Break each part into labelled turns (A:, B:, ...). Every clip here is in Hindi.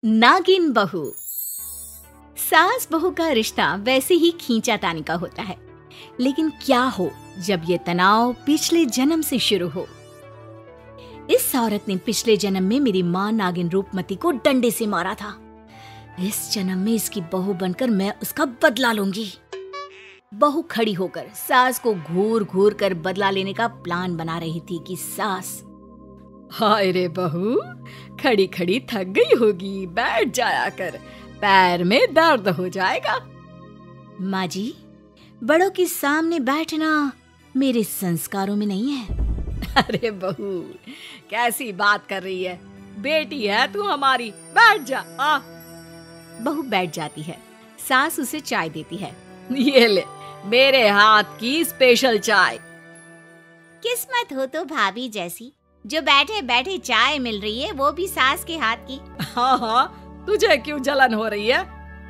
A: नागिन बहू। सास बहू का रिश्ता वैसे ही खींचातानी का होता है, लेकिन क्या हो जब ये तनाव पिछले जन्म से शुरू हो। इस औरत ने पिछले जन्म में मेरी माँ नागिन रूपमती को डंडे से मारा था। इस जन्म में इसकी बहू बनकर मैं उसका बदला लूंगी। बहू खड़ी होकर सास को घूर घूर कर बदला लेने का प्लान बना रही थी कि सास, हाय रे बहू, खड़ी खड़ी थक गई होगी, बैठ जाया कर, पैर में दर्द हो जाएगा। माँ जी, बड़ों के सामने बैठना मेरे संस्कारों में नहीं है। अरे बहू, कैसी बात कर रही है, बेटी है तू हमारी, बैठ जा। बहू बैठ जाती है। सास उसे चाय देती है। ये ले, मेरे हाथ की स्पेशल चाय।
B: किस्मत हो तो भाभी जैसी, जो बैठे बैठे चाय मिल रही है, वो भी सास के हाथ की।
A: हाँ हाँ, तुझे क्यों जलन हो रही है?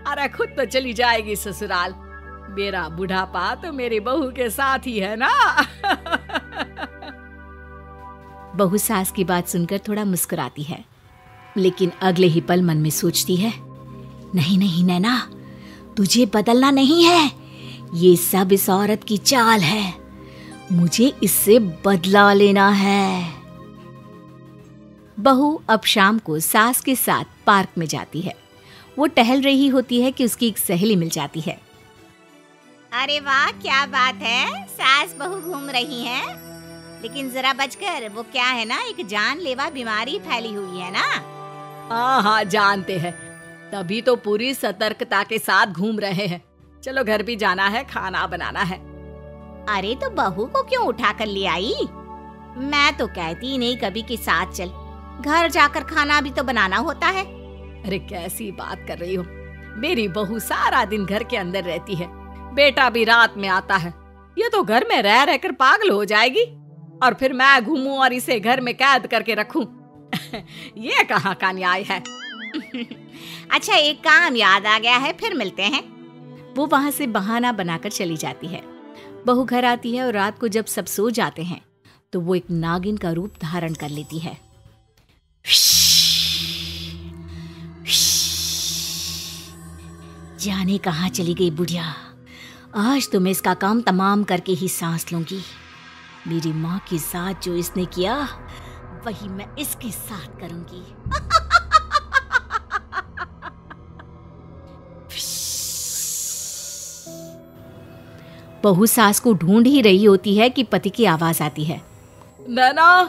A: अरे खुद तो चली जाएगी ससुराल। मेरा बुढ़ापा तो मेरी बहू के साथ ही है ना। बहू सास की बात सुनकर थोड़ा मुस्कुराती है, लेकिन अगले ही पल मन में सोचती है, नहीं नहीं नैना, तुझे बदलना नहीं है, ये सब इस औरत की चाल है, मुझे इससे बदला लेना है। बहू अब शाम को सास के साथ पार्क में जाती है। वो टहल रही होती है कि उसकी एक सहेली मिल जाती है।
B: अरे वाह, क्या बात है, सास बहू घूम रही हैं। लेकिन जरा बचकर, वो क्या है ना, एक जानलेवा बीमारी फैली हुई है ना।
A: हाँ हाँ, जानते हैं, तभी तो पूरी सतर्कता के साथ घूम रहे हैं। चलो घर भी जाना है, खाना बनाना है।
B: अरे तो बहू को क्यों उठा कर ले आई? मैं तो कहती नहीं कभी के साथ चल, घर जाकर खाना भी तो बनाना होता है।
A: अरे कैसी बात कर रही हो, मेरी बहू सारा दिन घर के अंदर रहती है, बेटा भी रात में आता है। ये तो घर में रह रहकर पागल हो जाएगी, और फिर मैं घूमूं और इसे घर में कैद करके रखूं। ये कहाँ का न्याय है।
B: अच्छा, एक काम याद आ गया है, फिर मिलते हैं।
A: वो वहाँ से बहाना बनाकर चली जाती है। बहू घर आती है और रात को जब सब सो जाते हैं तो वो एक नागिन का रूप धारण कर लेती है। जाने कहाँ चली गई बुढ़िया, आज तो मैं इसका काम तमाम करके ही सांस लूंगी। मेरी माँ के साथ जो इसने किया, वही मैं इसके साथ करूंगी। बहू सास को ढूंढ ही रही होती है कि पति की आवाज आती है। नैना,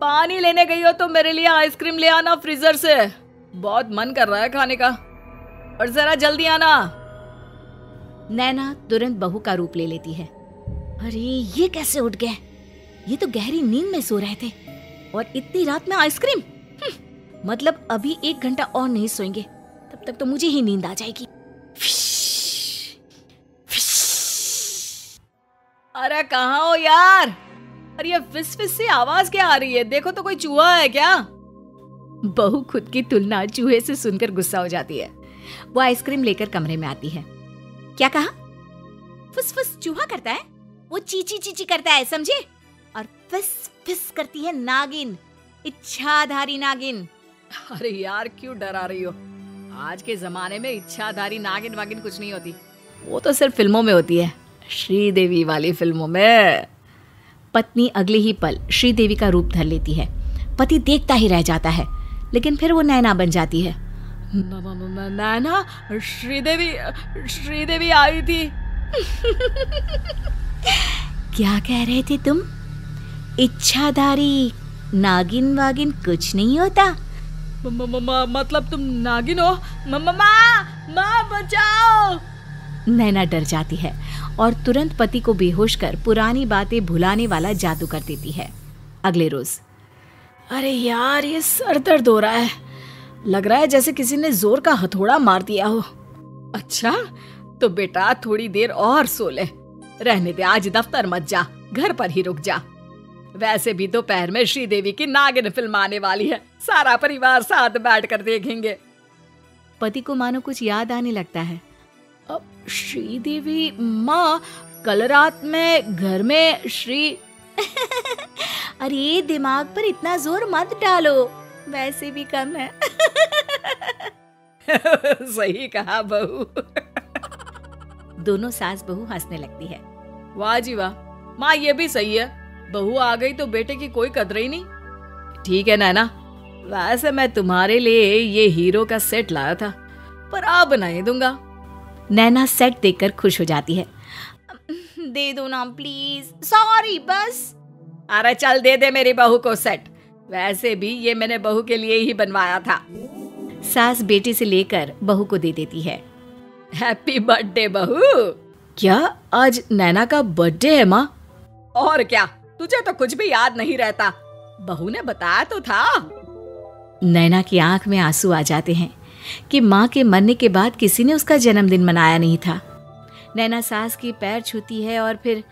A: पानी लेने गई हो तो मेरे लिए आइसक्रीम ले आना फ्रीजर से, बहुत मन कर रहा है खाने का, और जरा जल्दी आना। नैना तुरंत बहू का रूप ले लेती है। अरे ये कैसे उठ गए, ये तो गहरी नींद में सो रहे थे, और इतनी रात में आइसक्रीम, मतलब अभी 1 घंटा और नहीं सोएंगे, तब तक तो मुझे ही नींद आ जाएगी। अरे कहाँ हो यार, अरे ये फिस फिस सी आवाज क्या आ रही है, देखो तो कोई चूहा है क्या? बहू खुद की तुलना चूहे से सुनकर गुस्सा हो जाती है। वो आइसक्रीम लेकर कमरे में आती है। क्या कहा? फुस फुस चूहा करता है, वो चीची चीची करता है, समझे? और फिस फिस करती है नागिन, इच्छाधारी नागिन। अरे यार क्यों डरा रही हो, आज के जमाने में इच्छाधारी नागिन वागिन कुछ नहीं होती, वो तो सिर्फ फिल्मों में होती है, श्रीदेवी वाली फिल्मों में। पत्नी अगले ही पल श्रीदेवी का रूप धर लेती है। पति देखता ही रह जाता है, लेकिन फिर वो नैना बन जाती है। नैना, श्रीदेवी आई थी। क्या कह रहे थे तुम? इच्छाधारी नागिन वागिन कुछ नहीं होता। मतलब तुम नागिन हो? माँ बचाओ। नैना डर जाती है और तुरंत पति को बेहोश कर पुरानी बातें भुलाने वाला जादू कर देती है। अगले रोज, अरे यार ये सर दर्द हो रहा है, लग रहा है जैसे किसी ने जोर का हथौड़ा मार दिया हो। अच्छा तो बेटा थोड़ी देर और सो ले, रहने दे, आज दफ्तर मत जा, घर पर ही रुक जा। वैसे भी दोपहर में श्रीदेवी की नागिन फिल्म आने वाली है, सारा परिवार साथ बैठकर देखेंगे। पति को मानो कुछ याद आने लगता है। अब श्रीदेवी माँ, कल रात में घर में श्री अरे दिमाग पर इतना जोर मत डालो, वैसे भी कम है। सही कहा बहू। दोनों सास बहू हंसने लगती है। वाह जी वाह, माँ ये भी सही है, बहू आ गई तो बेटे की कोई कदर ही नहीं। ठीक है नैना, वैसे मैं तुम्हारे लिए ये हीरो का सेट लाया था, पर अब नहीं दूंगा। नैना सेट देखकर खुश हो जाती है।
B: दे दो ना प्लीज, सॉरी बस।
A: अरे चल दे दे मेरी बहू को सेट, वैसे भी ये मैंने बहू के लिए ही बनवाया था। सास बेटी से लेकर बहू को दे देती है। हैप्पी बर्थडे बहू। क्या आज नैना का बर्थडे है माँ? और क्या, तुझे तो कुछ भी याद नहीं रहता, बहू ने बताया तो था। नैना की आंख में आंसू आ जाते हैं कि माँ के मरने के बाद किसी ने उसका जन्मदिन मनाया नहीं था। नैना सास की पैर छूती है और फिर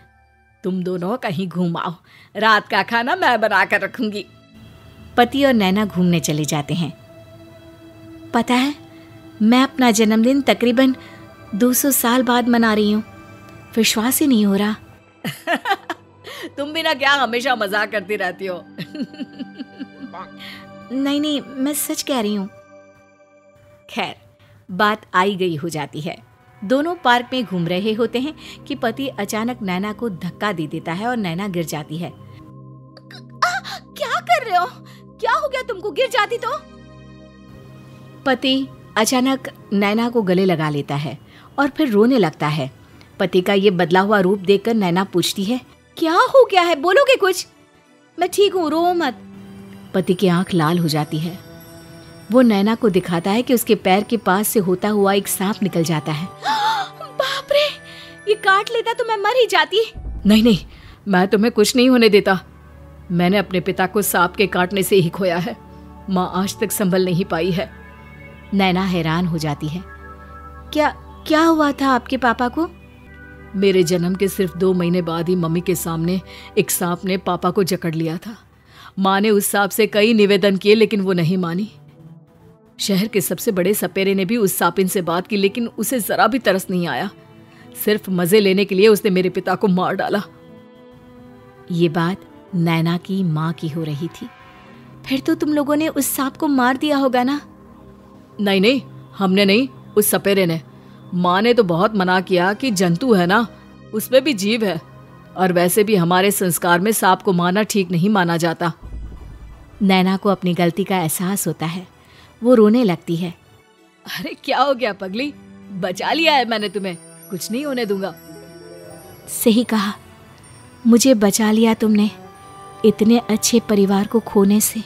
A: तुम दोनों कहीं घूम आओ, रात का खाना मैं बना कर रखूंगी। पति और नैना घूमने चले जाते हैं। पता है, मैं अपना जन्मदिन तकरीबन 200 साल बाद मना रही हूँ, विश्वास ही नहीं हो रहा। तुम भी ना क्या हमेशा मजाक करती रहती हो। नहीं, मैं सच कह रही हूँ। खैर, बात आई गई हो जाती है। दोनों पार्क में घूम रहे होते हैं कि पति अचानक नैना को धक्का दे देता है और नैना गिर जाती है।
B: क्या कर रहे हो? क्या हो गया तुमको, गिर जाती तो?
A: पति अचानक नैना को गले लगा लेता है और फिर रोने लगता है। पति का ये बदला हुआ रूप देखकर नैना पूछती है,
B: क्या हो गया है, बोलोगे कुछ? मैं ठीक हूँ, रो मत।
A: पति की आंख लाल हो जाती है। वो नैना को दिखाता है कि उसके पैर के पास से होता हुआ एक सांप निकल जाता है।
B: बाप रे, ये काट लेता तो मैं मर ही जाती।
A: नहीं, मैं तुम्हें कुछ नहीं होने देता। मैंने अपने पिता को सांप के काटने से ही खोया है, माँ आज तक संभल नहीं पाई है। नैना हैरान हो जाती है। क्या हुआ था आपके पापा को? मेरे जन्म के सिर्फ 2 महीने बाद ही मम्मी के सामने एक सांप ने पापा को जकड़ लिया था। माँ ने उस सांप से कई निवेदन किए लेकिन वो नहीं मानी। शहर के सबसे बड़े सपेरे ने भी उस सांपिन से बात की लेकिन उसे जरा भी तरस नहीं आया। सिर्फ मजे लेने के लिए उसने मेरे पिता को मार डाला। ये बात नैना की माँ की हो रही थी।
B: फिर तो तुम लोगों ने उस सांप को मार दिया होगा ना?
A: नहीं, हमने नहीं, उस सपेरे ने। माँ ने तो बहुत मना किया कि जंतु है ना, उसमें भी जीव है, और वैसे भी हमारे संस्कार में सांप को मारना ठीक नहीं माना जाता। नैना को अपनी गलती का एहसास होता है। वो रोने लगती है। अरे क्या हो गया पगली, बचा लिया है मैंने तुम्हें, कुछ नहीं होने दूंगा।
B: सही कहा, मुझे बचा लिया तुमने इतने अच्छे परिवार को खोने से।